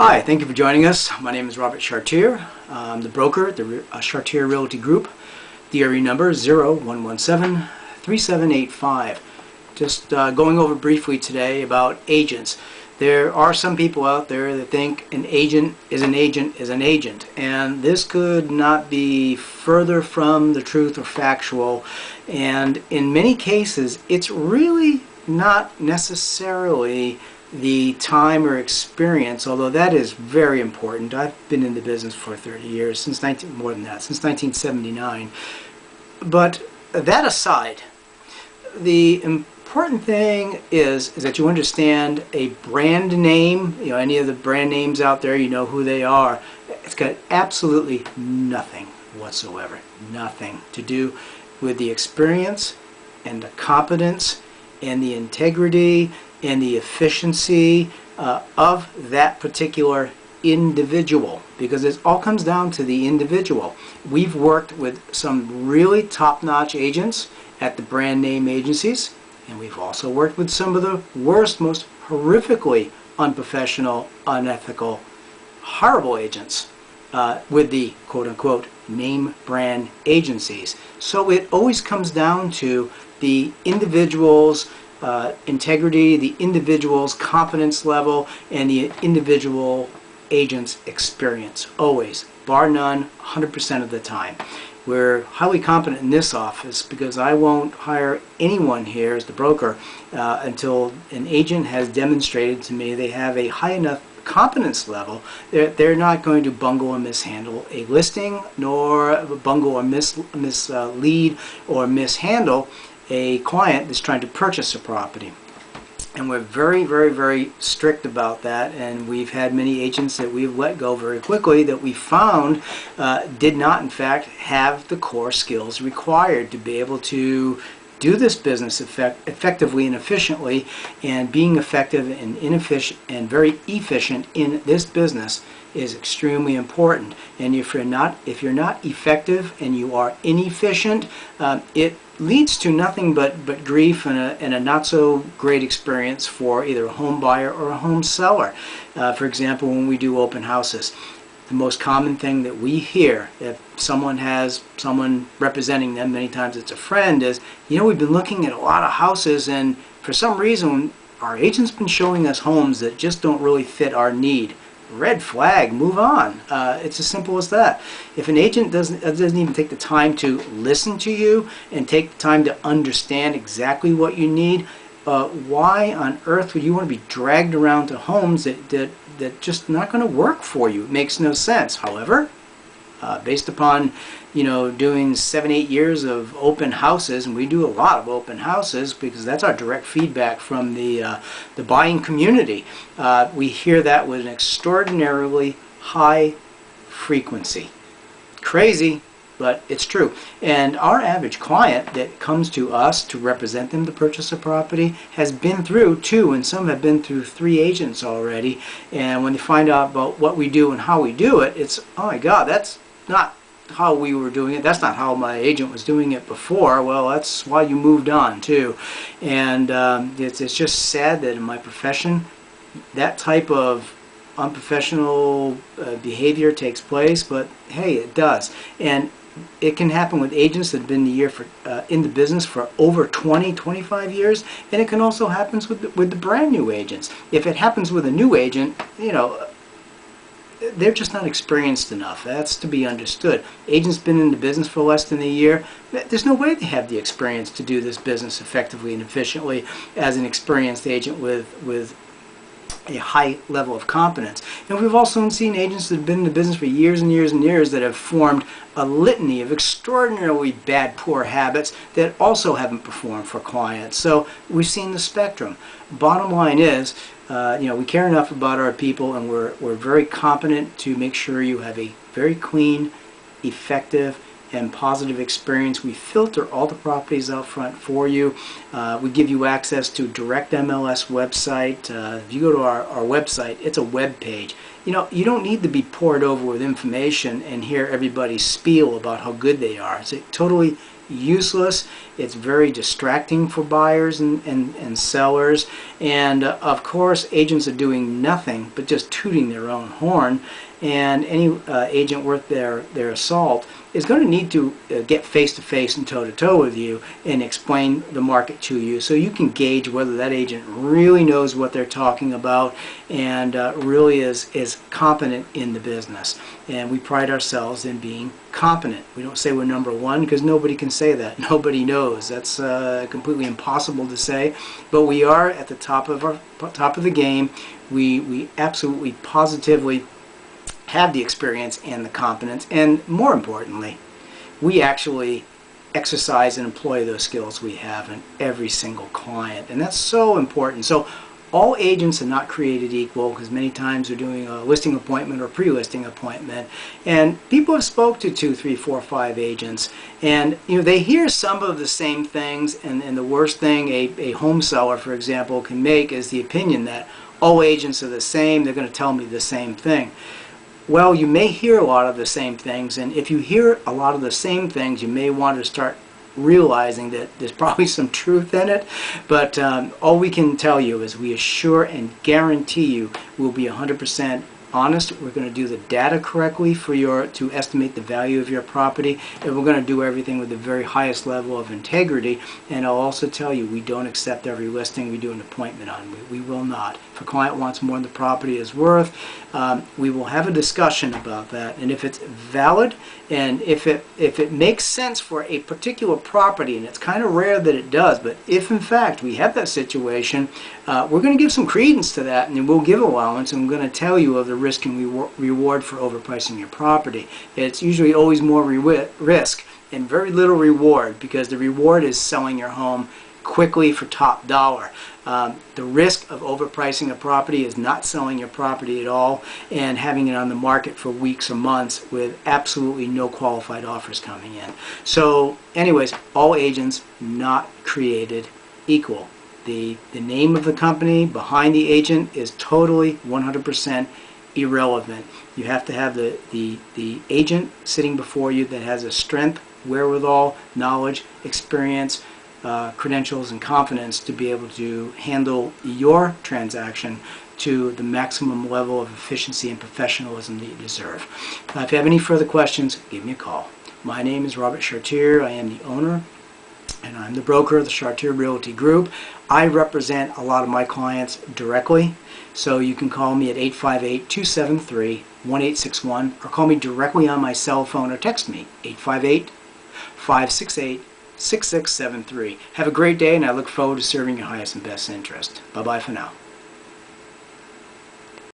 Hi, thank you for joining us. My name is Robert Chartier. I'm the broker at the Chartier Realty Group. DRE number 0117-3785. Just going over briefly today about agents. There are some people out there that think an agent is an agent is an agent, and this could not be further from the truth or factual. And in many cases, it's really not necessarily the time or experience, although that is very important. I've been in the business for 30 years, since more than that, since 1979. But that aside, the important thing is that you understand a brand name. You know, any of the brand names out there, you know who they are. It's got absolutely nothing whatsoever, nothing to do with the experience and the competence and the integrity and the efficiency of that particular individual, because it all comes down to the individual. We've worked with some really top-notch agents at the brand name agencies, and we've also worked with some of the worst, most horrifically unprofessional, unethical, horrible agents with the quote-unquote name brand agencies. So it always comes down to the individual's integrity, the individual's competence level, and the individual agent's experience. Always, bar none, 100% of the time. We're highly competent in this office because I won't hire anyone here as the broker until an agent has demonstrated to me they have a high enough competence level. They're not going to bungle or mishandle a listing, nor bungle or mislead or mishandle a client that's trying to purchase a property. And we're very, very, very strict about that, and we've had many agents that we've let go very quickly that we found did not in fact have the core skills required to be able to do this business effectively and efficiently. And being effective and inefficient and very efficient in this business is extremely important. And if you're not effective and you are inefficient, it leads to nothing but grief and a not so great experience for either a home buyer or a home seller. For example, when we do open houses, the most common thing that we hear if someone has someone representing them, many times it's a friend, is, you know, we've been looking at a lot of houses and for some reason our agent's been showing us homes that just don't really fit our need. Red flag, move on. It's as simple as that. If an agent doesn't even take the time to listen to you and take the time to understand exactly what you need, why on earth would you want to be dragged around to homes that just not going to work for you? It makes no sense. However, based upon, you know, doing 7-8 years of open houses, and we do a lot of open houses because that's our direct feedback from the buying community, we hear that with an extraordinarily high frequency. Crazy, but it's true. And our average client that comes to us to represent them to purchase a property has been through 2, and some have been through 3 agents already. And when they find out about what we do and how we do it, it's, oh my God, that's not how we were doing it. That's not how my agent was doing it before. Well, that's why you moved on too. And it's just sad that in my profession that type of unprofessional behavior takes place, but hey, it does. And it can happen with agents that have been in the business for over 20-25 years, and it can also happen with the brand new agents. If it happens with a new agent, you know, they're just not experienced enough. That's to be understood. Agents been in the business for less than a year. There's no way they have the experience to do this business effectively and efficiently as an experienced agent with a high level of competence. And we've also seen agents that have been in the business for years and years and years that have formed a litany of extraordinarily bad, poor habits that also haven't performed for clients. So we've seen the spectrum. Bottom line is, you know, we care enough about our people, and we're very competent to make sure you have a very clean, effective, and positive experience. We filter all the properties out front for you. We give you access to direct MLS website. If you go to our website, it's a web page. You know, you don't need to be poured over with information and hear everybody spiel about how good they are. It's totally useless. It's very distracting for buyers and sellers. And of course, agents are doing nothing but just tooting their own horn. And any agent worth their salt is going to need to get face-to-face and toe-to-toe with you and explain the market to you, so you can gauge whether that agent really knows what they're talking about and really is competent in the business. And we pride ourselves in being competent. We don't say we're number one, because nobody can say that. Nobody knows. That's completely impossible to say. But we are at the top of the game. We absolutely positively have the experience and the competence, and more importantly, we actually exercise and employ those skills we have in every single client, and that's so important. So all agents are not created equal, because many times they're doing a listing appointment or pre-listing appointment, and people have spoke to 2, 3, 4, 5 agents, and they hear some of the same things, and the worst thing a home seller, for example, can make is the opinion that all agents are the same, they're going to tell me the same thing. Well, you may hear a lot of the same things, and if you hear a lot of the same things, you may want to start realizing that there's probably some truth in it. But all we can tell you is we assure and guarantee you we'll be 100% honest. We're going to do the data correctly to estimate the value of your property, and we're going to do everything with the very highest level of integrity. And I'll also tell you, we don't accept every listing we do an appointment on. We will not. If a client wants more than the property is worth, we will have a discussion about that, and if it's valid and if it makes sense for a particular property, and it's kind of rare that it does, but if in fact we have that situation, we're going to give some credence to that, and we'll give allowance, and we're going to tell you of the risk and reward for overpricing your property. It's usually always more risk and very little reward, because the reward is selling your home quickly for top dollar. The risk of overpricing a property is not selling your property at all and having it on the market for weeks or months with absolutely no qualified offers coming in. So anyways, all agents not created equal. The name of the company behind the agent is totally 100% irrelevant. You have to have the agent sitting before you that has a strength, wherewithal, knowledge, experience, credentials, and confidence to be able to handle your transaction to the maximum level of efficiency and professionalism that you deserve. If you have any further questions, give me a call. My name is Robert Chartier. I am the owner and I'm the broker of the Chartier Realty Group. I represent a lot of my clients directly, so you can call me at 858-273-1861 or call me directly on my cell phone or text me 858-568-6673. Have a great day, and I look forward to serving your highest and best interest. Bye-bye for now.